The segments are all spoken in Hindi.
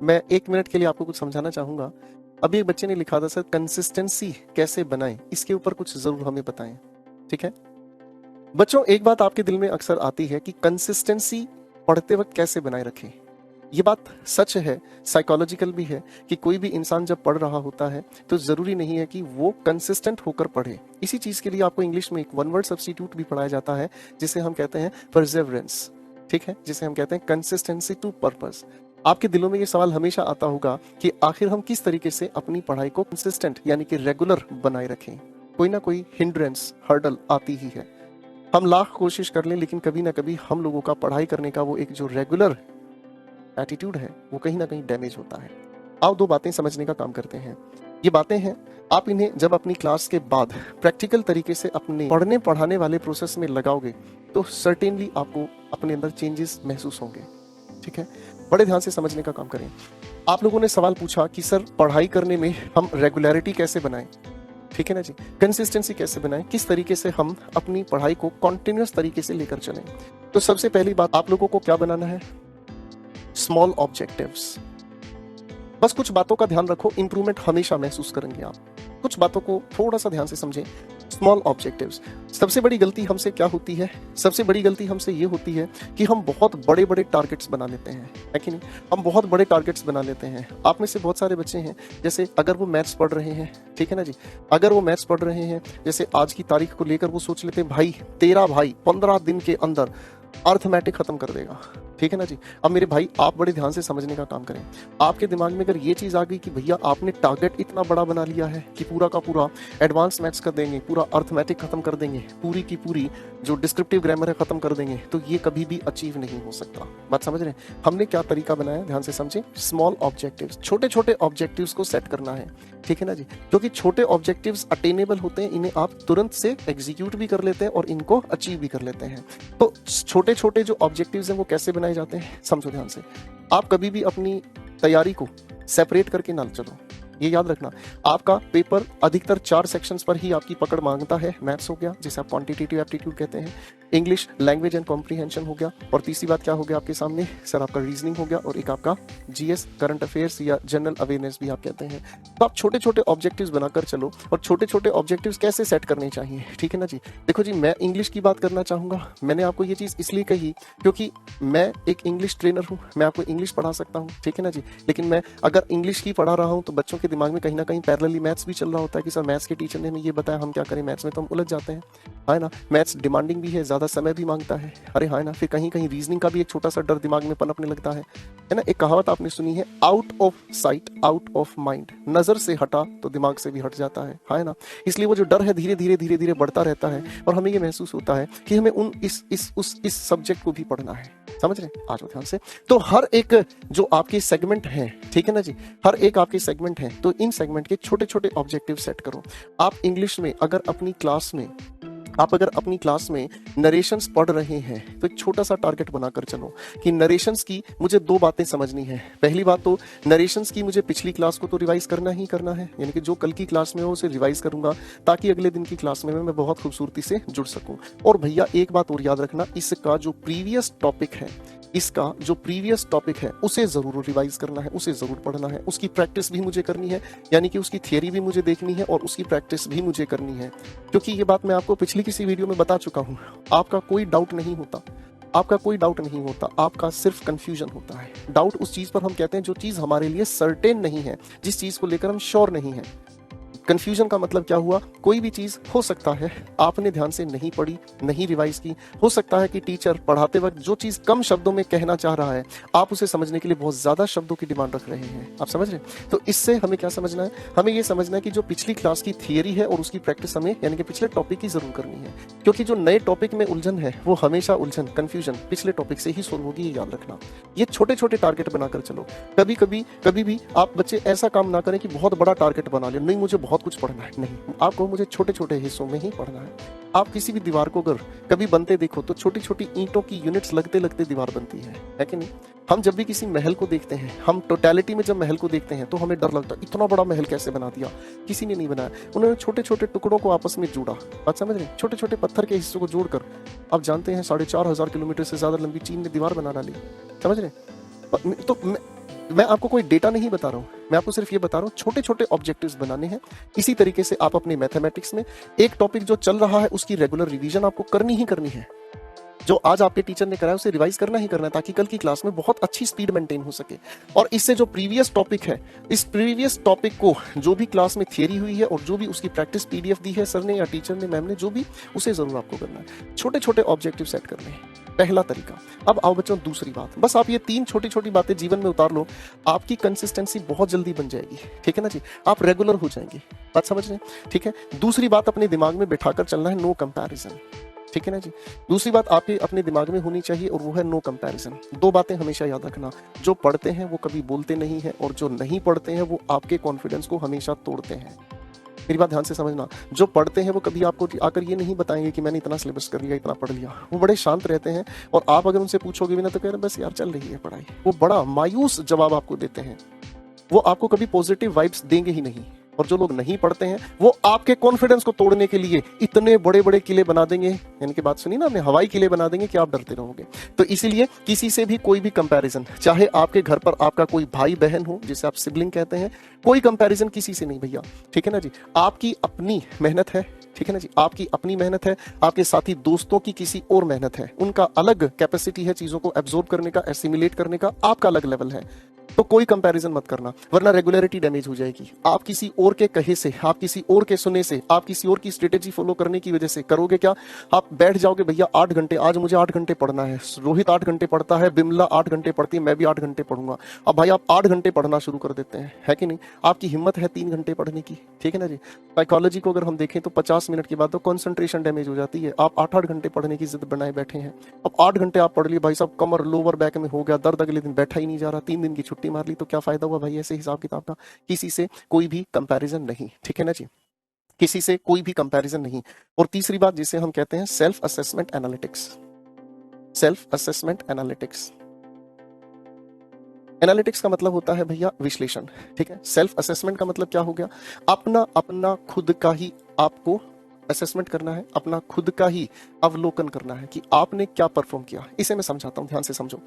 मैं 1 मिनट के लिए आपको कुछ समझाना चाहूँगा। अभी एक बच्चे ने लिखा था सर कंसिस्टेंसी कैसे बनाएँ? इसके ऊपर कुछ ज़रूर हमें बताएँ, ठीक है? बच्चों एक बात आपके दिल में अक्सर आती है कि कंसिस्टेंसी पढ़ते वक़्त कैसे बनाए रखें? ये बात सच है, साइकोलॉजिकल भी है कि कोई भी इंसान जब पढ़ रहा होता है, तो ज़रूरी नहीं है कि वो कंसिस्टेंट होकर पढ़े। इसी चीज़ के लिए आपको इंग्लिश में एक वन वर्ड सब्स्टिट्यूट भी पढ़ाया जाता है, जिसे हम कहते हैं परसेवरेंस, ठीक है? जिसे हम कहते हैं कंसिस्टेंसी टू पर्पस। आपके दिलों में ये सवाल हमेशा आता होगा कि आखिर हम किस तरीके से अपनी पढ़ाई को कंसिस्टेंट यानी कि रेगुलर बनाए रखें? कोई ना कोई हिंड्रेंस, हर्डल आती ही है। हम लाख कोशिश कर लें, लेकिन कभी ना कभी हम लोगों का पढ़ाई करने का वो एक जो रेगुलर एटीट्यूड है वो कहीं ना कहीं डैमेज होता है। आओ 2 बातें समझने का काम करते हैं। ये बातें हैं, आप इन्हें जब अपनी क्लास के बाद प्रैक्टिकल तरीके से अपने पढ़ने पढ़ाने वाले प्रोसेस में लगाओगे तो सर्टेनली आपको अपने अंदर चेंजेस महसूस होंगे, ठीक है? बड़े ध्यान से समझने का काम करें। आप लोगों ने सवाल पूछा कि सर पढ़ाई करने में हम रेगुलरिटी कैसे बनाएं, ठीक है ना जी? कंसिस्टेंसी कैसे बनाएं, किस तरीके से हम अपनी पढ़ाई को कॉन्टिन्यूअस तरीके से लेकर चलें। तो सबसे पहली बात, आप लोगों को क्या बनाना है? Small objectives. बस कुछ बातों का ध्यान रखो, इंप्रूवमेंट हमेशा महसूस करेंगे आप। कुछ बातों को थोड़ा सा ध्यान से समझें। Small objectives. सबसे बड़ी गलती हमसे क्या होती है? सबसे बड़ी गलती हमसे ये होती है कि हम बहुत बड़े बड़े टारगेट्स बना लेते हैं, है कि नहीं? हम बहुत बड़े टारगेट्स बना लेते हैं। आप में से बहुत सारे बच्चे हैं, जैसे अगर वो मैथ्स पढ़ रहे हैं, ठीक है ना जी? अगर वो मैथ्स पढ़ रहे हैं, जैसे आज की तारीख को लेकर वो सोच लेते हैं भाई तेरा भाई 15 दिन के अंदर अर्थमेटिक खत्म कर देगा, ठीक है ना जी? अब मेरे भाई आप बड़े ध्यान से समझने का काम करें। आपके दिमाग में अगर ये चीज़ आ गई कि भैया आपने टारगेट इतना बड़ा बना लिया है कि पूरा का पूरा एडवांस मैथ्स कर देंगे, पूरा अर्थमेटिक खत्म कर देंगे, पूरी की पूरी जो डिस्क्रिप्टिव ग्रामर है खत्म कर देंगे, तो ये कभी भी अचीव नहीं हो सकता। बात समझ रहे हैं? हमने क्या तरीका बनाया, ध्यान से समझें। स्मॉल ऑब्जेक्टिव्स, छोटे छोटे ऑब्जेक्टिव्स को सेट करना है, ठीक है ना जी? क्योंकि छोटे ऑब्जेक्टिव्स अटेनेबल होते हैं, इन्हें आप तुरंत से एग्जीक्यूट भी कर लेते हैं और इनको अचीव भी कर लेते हैं। तो छोटे छोटे जो ऑब्जेक्टिव्स हैं वो कैसे बनाए जाते हैं, समझो ध्यान से। आप कभी भी अपनी तैयारी को सेपरेट करके ना चलो, ये याद रखना। आपका पेपर अधिकतर 4 सेक्शंस पर ही आपकी पकड़ मांगता है। मैथ्स हो गया, जिसे आप क्वांटिटेटिव एप्टीट्यूड कहते हैं, इंग्लिश लैंग्वेज एंड कॉम्प्रीहेंशन हो गया, और तीसरी बात क्या हो गया आपके सामने सर, आपका रीजनिंग हो गया, और एक आपका जीएस करंट अफेयर्स या जनरल अवेयरनेस भी आप कहते हैं। तो आप छोटे छोटे ऑब्जेक्टिव्स बनाकर चलो। और छोटे छोटे ऑब्जेक्टिव्स कैसे सेट करने चाहिए, ठीक है ना जी? देखो जी, मैं इंग्लिश की बात करना चाहूँगा। मैंने आपको ये चीज़ इसलिए कही क्योंकि मैं एक इंग्लिश ट्रेनर हूँ, मैं आपको इंग्लिश पढ़ा सकता हूँ, ठीक है ना जी? लेकिन मैं अगर इंग्लिश की पढ़ा रहा हूँ तो बच्चों के दिमाग में कहीं ना कहीं पैरेलली मैथ्स भी चल रहा होता है कि सर मैथ्स के टीचर ने हमें ये बताया, हम क्या करें? मैथ्स में तो हम उलझ जाते हैं, है ना? मैथ्स डिमांडिंग भी है, ज़्यादा समय भी मांगता है, अरे हाँ ना? फिर कहीं कहीं रीजनिंग का भी एक छोटा सा डर दिमाग में पनपने लगता है ना? एक कहावत आपने सुनी है, out of sight out of mind. नज़र से हटा तो दिमाग से भी हट जाता है ना? इसलिए वो जो डर है धीरे धीरे धीरे धीरे बढ़ता रहता है, और हमें ये महसूस होता है कि हमें उन इस सब्जेक्ट को भी पढ़ना है। समझ रहे? आ जाओ ध्यान से। तो हर एक जो आपके सेगमेंट हैं, ठीक है ना जी? हर एक आपके सेगमेंट हैं, तो इन सेगमेंट के छोटे छोटे ऑब्जेक्टिव सेट करो। आप इंग्लिश में अगर अपनी क्लास में नरेशंस पढ़ रहे हैं तो एक छोटा सा टारगेट बनाकर चलो कि नरेशंस की मुझे 2 बातें समझनी है। पहली बात तो नरेशंस की मुझे पिछली क्लास को तो रिवाइज करना ही करना है, यानी कि जो कल की क्लास में हो उसे रिवाइज करूंगा ताकि अगले दिन की क्लास में मैं बहुत खूबसूरती से जुड़ सकूं। और भैया एक बात और याद रखना, इसका जो प्रीवियस टॉपिक है उसे जरूर रिवाइज करना है, उसे जरूर पढ़ना है, उसकी प्रैक्टिस भी मुझे करनी है, यानी कि उसकी थियरी भी मुझे देखनी है और उसकी प्रैक्टिस भी मुझे करनी है। क्योंकि ये बात मैं आपको पिछली किसी वीडियो में बता चुका हूँ, आपका कोई डाउट नहीं होता, आपका सिर्फ कंफ्यूजन होता है। डाउट उस चीज पर हम कहते हैं जो चीज हमारे लिए सर्टेन नहीं है, जिस चीज को लेकर हम श्योर नहीं है। कंफ्यूजन का मतलब क्या हुआ? कोई भी चीज हो सकता है आपने ध्यान से नहीं पढ़ी, नहीं रिवाइज की, हो सकता है कि टीचर पढ़ाते वक्त जो चीज कम शब्दों में कहना चाह रहा है आप उसे समझने के लिए बहुत ज्यादा शब्दों की डिमांड रख रहे हैं। आप समझ रहे हैं? तो इससे हमें क्या समझना है? हमें ये समझना है कि जो पिछली क्लास की थियरी है और उसकी प्रैक्टिस हमें यानी कि पिछले टॉपिक की जरूर करनी है, क्योंकि जो नए टॉपिक में उलझन है वो हमेशा उलझन, कंफ्यूजन पिछले टॉपिक से ही सोल्व होगी, ये याद रखना। ये छोटे छोटे टारगेट बनाकर चलो। कभी भी आप बच्चे ऐसा काम ना करें कि बहुत बड़ा टारगेट बना ले, नहीं मुझे बहुत कुछ पढ़ना है, नहीं, आपको मुझे छोटे छोटे हिस्सों में ही पढ़ना है। आप किसी भी दीवार को अगर कभी बनते देखो तो छोटी छोटी ईंटों की यूनिट्स लगते लगते दीवार बनती है कि नहीं? हम जब भी किसी महल को देखते हैं, हम टोटलिटी में जब महल को देखते हैं तो हमें डर लगता है इतना बड़ा महल कैसे बना दिया, किसी ने नहीं बनाया, उन्होंने छोटे छोटे टुकड़ों को आपस में जोड़ा। बात समझ रहे? छोटे छोटे पत्थर के हिस्सों को जोड़कर आप जानते हैं 4,500 किलोमीटर से ज्यादा लंबी चीन ने दीवार बना डाली। समझ रहे? तो मैं आपको कोई डेटा नहीं बता रहा हूँ, मैं आपको सिर्फ ये बता रहा हूँ छोटे छोटे ऑब्जेक्टिव्स बनाने हैं। इसी तरीके से आप अपने मैथमेटिक्स में एक टॉपिक जो चल रहा है उसकी रेगुलर रिवीजन आपको करनी ही करनी है। जो आज आपके टीचर ने कराया उसे रिवाइज करना ही करना है, ताकि कल की क्लास में बहुत अच्छी स्पीड मेंटेन हो सके। और इससे जो प्रीवियस टॉपिक है, इस प्रीवियस टॉपिक को जो भी क्लास में थियरी हुई है और जो भी उसकी प्रैक्टिस पीडीएफ दी है सर ने या टीचर ने, मैम ने, जो भी, उसे जरूर आपको करना है। छोटे छोटे ऑब्जेक्टिव सेट करने हैं, पहला तरीका। अब आओ बच्चों दूसरी बात, बस आप ये 3 छोटी छोटी बातें जीवन में उतार लो, आपकी कंसिस्टेंसी बहुत जल्दी बन जाएगी। ठीक है ना जी, आप रेगुलर हो जाएंगे। बात समझ रहे हैं? ठीक है। दूसरी बात अपने दिमाग में बिठाकर चलना है, नो कंपैरिजन। ठीक है ना जी। दूसरी बात आपके अपने दिमाग में होनी चाहिए और वो है नो कंपैरिजन। 2 बातें हमेशा याद रखना, जो पढ़ते हैं वो कभी बोलते नहीं है, और जो नहीं पढ़ते हैं वो आपके कॉन्फिडेंस को हमेशा तोड़ते हैं। मेरी बात ध्यान से समझना, जो पढ़ते हैं वो कभी आपको आकर ये नहीं बताएंगे कि मैंने इतना सिलेबस कर लिया, इतना पढ़ लिया। वो बड़े शांत रहते हैं, और आप अगर उनसे पूछोगे भी ना तो कह रहे बस यार चल रही है पढ़ाई। वो बड़ा मायूस जवाब आपको देते हैं, वो आपको कभी पॉजिटिव वाइब्स देंगे ही नहीं। और जो लोग नहीं पढ़ते हैं वो आपके कॉन्फिडेंस को तोड़ने के लिए इतने बड़े बड़े किले बना देंगे, यानी कि बात सुनी ना आपने, हवाई किले बना देंगे कि आप डरते रहोगे। तो इसीलिए किसी से भी कोई भी कंपैरिजन, चाहे आपके घर पर आपका कोई भाई बहन हो जिसे आप सिबलिंग कहते हैं, कोई कंपैरिजन किसी से नहीं भैया। ठीक है ना जी। आपकी अपनी मेहनत है, ठीक है ना जी, आपकी अपनी मेहनत है, आपके साथी दोस्तों की किसी और मेहनत है, उनका अलग कैपेसिटी है चीजों को एब्जॉर्ब करने का, एसिमिलेट करने का, आपका अलग लेवल है। तो कोई कंपैरिजन मत करना, वरना रेगुलरिटी डैमेज हो जाएगी। आप किसी और के कहे से, आप किसी और के सुने से, आप किसी और की स्ट्रेटेजी फॉलो करने की वजह से करोगे क्या, आप बैठ जाओगे भैया 8 घंटे, आज मुझे 8 घंटे पढ़ना है, रोहित 8 घंटे पढ़ता है, बिमला 8 घंटे पढ़ती है, मैं भी 8 घंटे पढ़ूंगा। अब भाई आप 8 घंटे पढ़ना शुरू कर देते हैं, है कि नहीं? आपकी हिम्मत है 3 घंटे पढ़ने की। ठीक है ना जी। साइकोलॉजी को अगर हम देखें तो 50 मिनट के बाद तो कॉन्सेंट्रेशन डैमेज हो जाती है। आप 8-8 घंटे पढ़ने की जिद बनाए बैठे हैं, अब 8 घंटे आप पढ़ लिए, भाई साहब कमर लोअर बैक में हो गया दर्द, अगले दिन बैठा ही नहीं जा रहा, 3 दिन की छुट्टी मार ली, तो क्या फायदा हुआ भाई ऐसे हिसाब किताब का? किसी से कोई भी कंपैरिजन नहीं। ठीक है ना जी, किसी से कोई भी कंपैरिजन नहीं। और तीसरी बात जिसे हम कहते हैं self assessment analytics. Self assessment analytics, analytics का मतलब होता है भैया विश्लेषण। ठीक है। सेल्फ असेसमेंट का मतलब क्या हो गया? अपना अपना खुद का ही आपको असेसमेंट करना है, अपना खुद का ही अवलोकन करना है कि आपने क्या परफॉर्म किया। इसे मैं समझाता हूं, ध्यान से समझो।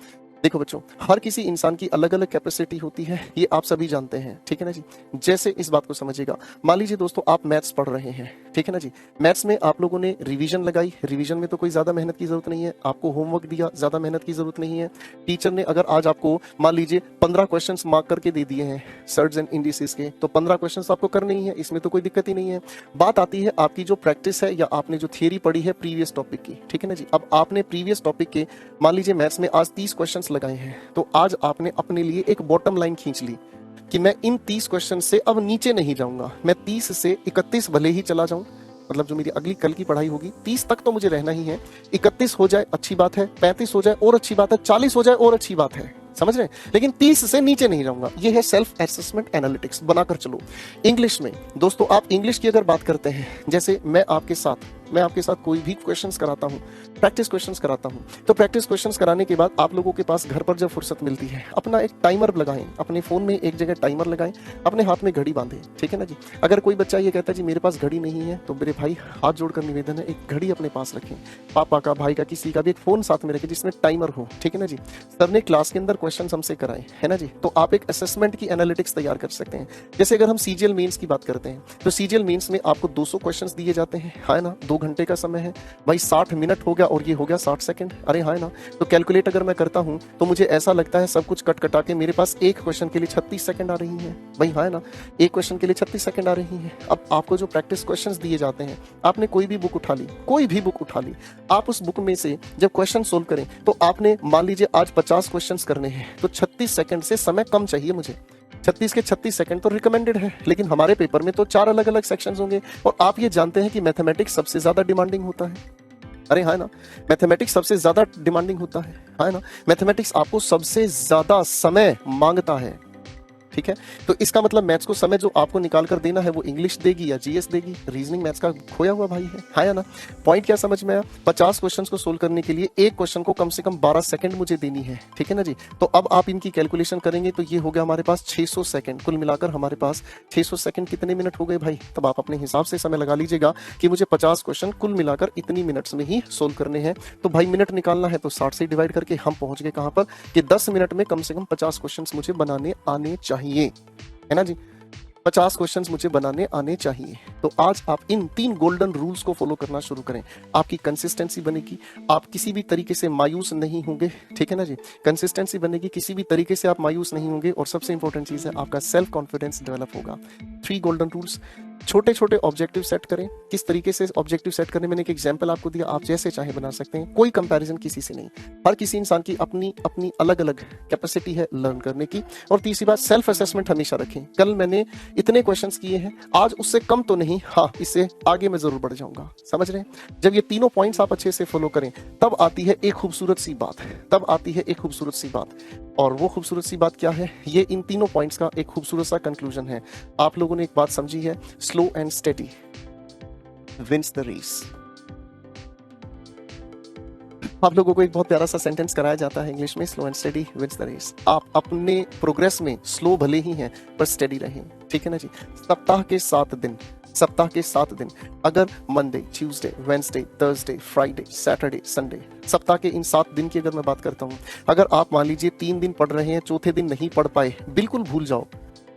देखो बच्चों, हर किसी इंसान की अलग अलग कैपेसिटी होती है, ये आप सभी जानते हैं। ठीक है ना जी। जैसे इस बात को समझिएगा, मान लीजिए दोस्तों आप मैथ्स पढ़ रहे हैं, ठीक है ना जी। मैथ्स में आप लोगों ने रिवीजन लगाई, रिवीजन में तो कोई ज्यादा मेहनत की जरूरत नहीं है, आपको होमवर्क दिया, ज्यादा मेहनत की जरूरत नहीं है। टीचर ने अगर आज आपको मान लीजिए 15 क्वेश्चन मार्क करके दे दिए हैं सर्ट्स एंड इंडिसेस के, तो 15 क्वेश्चन आपको करने ही है, इसमें तो कोई दिक्कत ही नहीं है। बात आती है आपकी जो प्रैक्टिस है या आपने जो थियरी पढ़ी है प्रीवियस टॉपिक की। ठीक है ना जी। अब आपने प्रीवियस टॉपिक के मान लीजिए मैथ्स में आज 30 क्वेश्चंस लगाए हैं, तो आज आपने अपने लिए एक बॉटम लाइन खींच ली कि मैं इन 30 क्वेश्चन से अब नीचे नहीं जाऊंगा, मैं 30 से 31 भले ही चला जाऊं, मतलब जो मेरी अगली कल की पढ़ाई होगी 30 तक तो मुझे रहना ही है, 31 हो जाए अच्छी बात है, 35 हो जाए और अच्छी बात है, 40 हो जाए और अच्छी बात है, समझ रहे हैं? लेकिन 30 से नीचे नहीं जाऊंगा। ये है सेल्फ असेसमेंट एनालिटिक्स, बनाकर चलो। इंग्लिश में दोस्तों, आप इंग्लिश की अगर बात करते हैं, जैसे मैं आपके साथ कोई भी क्वेश्चंस कराता हूं, प्रैक्टिस क्वेश्चंस कराता हूं, तो प्रैक्टिस क्वेश्चंस कराने के बाद आप लोगों के पास घर पर जब फुर्सत मिलती है, अपना एक टाइमर लगाएं, अपने फोन में एक जगह टाइमर लगाएं, अपने हाथ में घड़ी बांधें। ठीक है ना जी। अगर कोई बच्चा ये कहता है जी मेरे पास घड़ी नहीं है, तो मेरे भाई हाथ जोड़कर निवेदन है, एक घड़ी अपने पास रखें, पापा का, भाई का, किसी का भी एक फोन साथ में रखें जिसमें टाइमर हो। ठीक है ना जी। सर ने क्लास के अंदर क्वेश्चन हमसे कराए, है ना जी, तो आप एक असेसमेंट की एनालिटिक्स तैयार कर सकते हैं। जैसे अगर हम सीजीएल मेंस की बात करते हैं, तो सीजीएल मेंस में आपको 200 क्वेश्चंस दिए जाते हैं, है ना, 2 घंटे का समय है भाई, 60 मिनट हो गया और ये हो गया 60 सेकंड, अरे हाँ ना। तो कैलकुलेट अगर मैं करता हूं तो मुझे ऐसा लगता है सब कुछ कट कटा के मेरे पास एक क्वेश्चन के लिए 36 सेकंड आ रही है भाई, हाँ ना, एक क्वेश्चन के लिए 36 सेकंड आ रही है। अब आपको जो प्रैक्टिस क्वेश्चंस दिए जाते हैं, आपने कोई भी बुक उठा ली, कोई भी बुक उठा ली, आप उस बुक में से जब क्वेश्चन सोल्व करें तो आपने मान लीजिए आज 50 क्वेश्चन करने हैं, तो 36 सेकंड से समय कम चाहिए मुझे। 36 के 36 सेकंड तो रिकमेंडेड है, लेकिन हमारे पेपर में तो 4 अलग अलग सेक्शंस होंगे। और आप ये जानते हैं कि मैथमेटिक्स सबसे ज्यादा डिमांडिंग होता है, अरे हाँ ना, मैथमेटिक्स सबसे ज्यादा डिमांडिंग होता है, हाँ ना। मैथमेटिक्स आपको सबसे ज्यादा समय मांगता है, ठीक है। तो इसका मतलब मैथ्स को समय जो आपको निकाल कर देना है वो इंग्लिश देगी या जीएस देगी। रीजनिंग मैथ्स का खोया हुआ भाई है, हाँ या ना। पॉइंट क्या समझ में आया? 50 क्वेश्चंस को सोल्व करने के लिए एक क्वेश्चन को कम से कम 12 सेकंड मुझे देनी है, ठीक है ना जी। तो अब आप इनकी कैलकुलेशन करेंगे तो ये हो गया हमारे पास 600 सेकंड। कुल मिलाकर हमारे पास 600 सेकंड कितने मिनट हो गए भाई? तब आप अपने हिसाब से समय लगा लीजिएगा कि मुझे 50 क्वेश्चन कुल मिलाकर इतनी मिनट्स में ही सोल्व करने हैं। तो भाई मिनट निकालना है तो 60 से डिवाइड करके हम पहुंच गए कहां पर कि 10 मिनट में कम से कम 50 क्वेश्चन मुझे बनाने आने चाहिए, है ना जी। 50 क्वेश्चंस मुझे बनाने आने चाहिए। तो आज आप इन 3 गोल्डन रूल्स को फॉलो करना शुरू करें, आपकी कंसिस्टेंसी बनेगी, आप किसी भी तरीके से मायूस नहीं होंगे, ठीक है ना जी। कंसिस्टेंसी बनेगी, किसी भी तरीके से आप मायूस नहीं होंगे, और सबसे इंपॉर्टेंट चीज है आपका सेल्फ कॉन्फिडेंस डेवलप होगा। 3 गोल्डन रूल्स। छोटे छोटे ऑब्जेक्टिव सेट करें। किस तरीके से ऑब्जेक्टिव सेट करने, मैंने एक एग्जांपल आपको दिया, आप जैसे चाहे बना सकते हैं, कोई कंपैरिजन किसी से नहीं। हर किसी इंसान की अपनी अपनी अलग अलग कैपेसिटी है लर्न करने की। और तीसरी बात, सेल्फ असेसमेंट हमेशा रखें। कल मैंने इतने क्वेश्चंस किए हैं, आज उससे कम तो नहीं, हाँ इससे आगे मैं जरूर बढ़ जाऊंगा, समझ रहे हैं। जब ये तीनों पॉइंट्स आप अच्छे से फॉलो करें तब आती है एक खूबसूरत सी बात, तब आती है एक खूबसूरत सी बात। और वो खूबसूरत सी बात क्या है? ये इन तीनों पॉइंट्स का एक खूबसूरत सा कंक्लूजन है। आप लोगों ने एक बात समझी है, slow and steady wins the race. आप लोगों को एक बहुत प्यारा सा सेंटेंस कराया जाता है इंग्लिश में, slow and steady wins the race. आप अपने प्रोग्रेस में स्लो भले ही हैं पर स्टेडी रहें, ठीक है ना जी। सप्ताह के 7 दिन, सप्ताह के 7 दिन, अगर Monday, Tuesday, Wednesday, Thursday, Friday, Saturday, Sunday, सप्ताह के इन 7 दिन की अगर मैं बात करता हूँ, अगर आप मान लीजिए 3 दिन पढ़ रहे हैं, चौथे दिन नहीं पढ़ पाए, बिल्कुल भूल जाओ,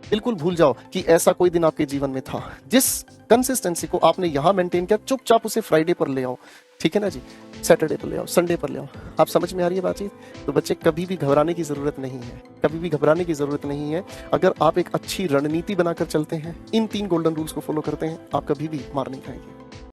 बिल्कुल भूल जाओ कि ऐसा कोई दिन आपके जीवन में था। जिस कंसिस्टेंसी को आपने यहां मेंटेन किया, चुपचाप उसे फ्राइडे पर ले आओ, ठीक है ना जी, सैटरडे पर ले आओ, संडे पर ले आओ। आप समझ में आ रही है बातचीत? तो बच्चे कभी भी घबराने की जरूरत नहीं है, कभी भी घबराने की जरूरत नहीं है। अगर आप एक अच्छी रणनीति बनाकर चलते हैं, इन 3 गोल्डन रूल्स को फॉलो करते हैं, आप कभी भी मार नहीं खाएंगे।